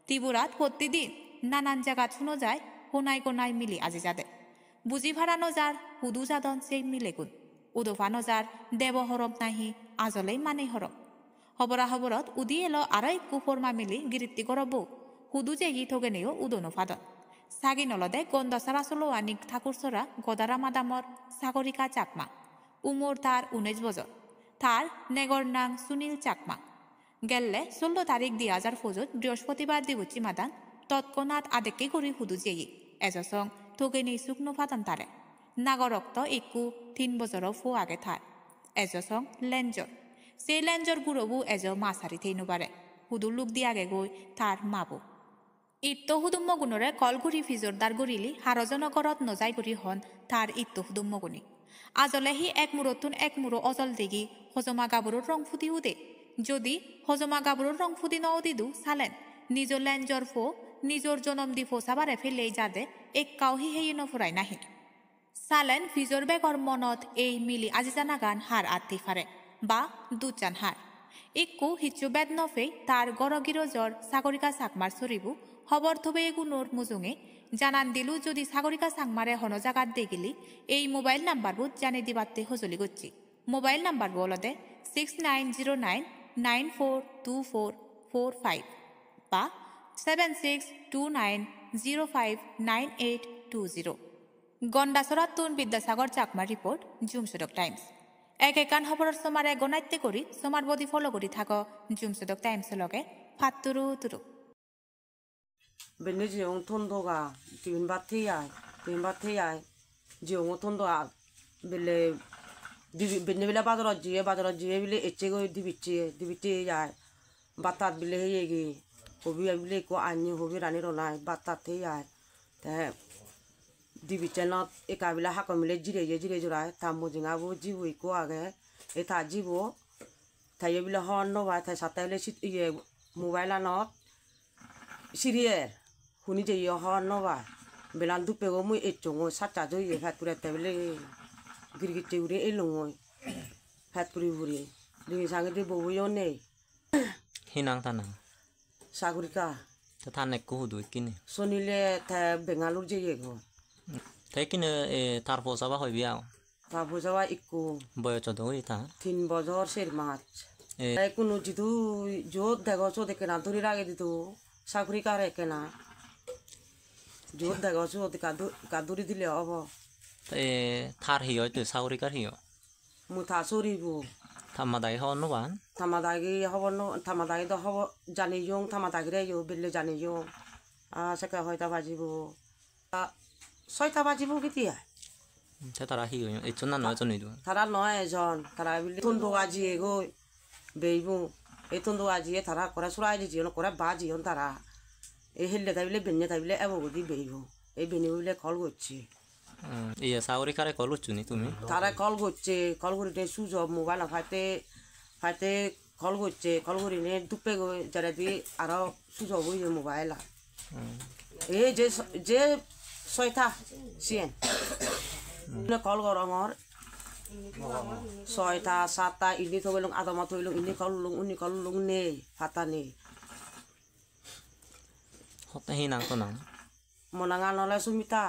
ত্রিপুরাত প্রতিদিন নানান জায়গা শুনো যায় হোনাই কোনাই মিলি আজি যাদে বুঝি ভাড়ানো যার হুদু যাদন সেই মিলেগুন উদোফানো যার দেব হরম নাহি আজলেই মানে হরম হবরা হবরত উদি এলো আরো একু ফরমা মিলি গিরিত্তি করব হুদু জেগি থগেনেও উদনো ফাদন সাগি নলদে গন্ডসারা চলো আনিক ঠাকুরসরা গদারা মাদামর সাগরিকা চাকমা উমর তার 19 বছর তার নেগর নাং সুনীল চাকমা গেললে 16 তারিখ 2000 বৃহস্পতিবার দিবুচি মাদান তৎক্ষণাৎ আদেকে করি হুদু জেগি এজসং থগেনি শুকনো ফাদন তারে নাগরক্ত একু 3 বছরও ফো আগে থার এজসং লেঞ্জর সেই লেঞ্জর গুরবু এজ মাছারি থেইনু পারে হুদুর লুক দি আগে গই তার মাবু ইত্ত হুদুম্ম গুণরে কলগুড়ি ফিজরদার গরিলি হারজনগরত নজাই গুড়ি হন তার ইত্ত হুদুম্ম গুণী আজলে হি এক মুরতুন এক মুরো অজল দিগি হজমা গাবরুর রং ফুদি উদে যদি হজমা গাবরুর রং ফুদি ন দিদু সালেন নিজ লেঞ্জর ফো নিজর জনম দি ফোসাবারে ফেলেই যাদে এক কাউ হি হেই নফুরাই নাহি সালেন ফিজর বেগর মনত এই মিলি আজিজানা গান হার আত্মি ফারে বা দুচান হার একু হিচ্ছু বেদ নফে তার গরগিরজর সাগরিকা সাকমার সরিবু হবর থবে এগুনোর মুজুঙে জানান দিলু যদি সাগরিকা সাকমারে হন জাগাত দেগিলি এই মোবাইল নাম্বার বুধ জানে দিবাতে হজলি গচ্ছি মোবাইল নাম্বার বলদে 6909942445 বা 7629059820 গন্ডাসরাতুন বিদ্যাসাগর চাকমা রিপোর্ট জুমসুদক টাইমস এক একান খবরের সমারে গনাইতে করি সমার বদি ফলো করি থাক জুমসুদক টাইমস লগে ফাতুরু তুরু বেনে জিও থন্দগা তিন বাথেয়া জিও থন্দগা বেলে বেনে বেলা বাজারত জিয়ে বিলে এচে গই দিবিচে যায় বাতাত বিলে হেয়েগি হবি বিলে কো আনি হবি রানি রনাই বাতাত হেয়ায় তে দিবিচেনত একাবিলা হাক মিলে জিরে জোড়ায় তা মজিঙাবো জিবো ইকো আগে এ তা জিবো তাইয়ে বিলে হন নবাই তাই সাতাইলে ইয়ে মোবাইলানত সিরিয়ার শুনি যে ইয়ে হন নবাই বেলান দুপেগো মুই এচঙো সাতটা জয়ে ফ্যাটপুরে তাইলে গিরগিটে উড়ে এলঙই ফ্যাটপুরি উড়ে দিবি সাঙ্গে দি বউইও নেই hinang tanang Sagarika ta thanek ko hudu kini সনিলে তা বেঙ্গালুর যে গো thai kini tar po saba hoi biao তারপর যাওয়া একটু boyo chodo ui ta 3 বছর সের মাছ কোনো জিতু জোর দেখো চো দেখে না ধরে রাগে দিত চাকরি কারে কেনা জোর দেখো চো কাদুরি দিলে হব thar hiyo tu sauri kar hiyo মু থা সরিব thamadai hon no ban থামাদাগি হব ন থামাদাগি তো হব জানি ইয়ং থামাদাগি রে ইয়ো বেলে জানি ইয়ং সেকা হয়তা বাজিব 6টা বাজিব কেতিয়া ta tara hiyo e chonna no choni du তারা নয় এজন তারা বিলে তন্দ আজি গই বেইবু এই তন্দ আজি তারা করে সুরাই দি জিও করে বাজি হন তারা এই হেললে তাইলে বেন্নে তাইলে এবগদি বেইবু এই বেনে বিলে কল করছে iya sauri kare kolu chuni tumi তারা কল করছে কল করিতে সুজ মোবাইল ফাইতে কল করছে কল করিনে দুপে যারা দি আরো সুজ হই মোবাইল এই যে 6টা সিএন কল গরমর 6টা 7টা ইনি তো বলং আদমা থইলং ইনি কল লং নেই ফাতা নেই hotta hinang to nang মনাঙ্গা নলে সুমিতা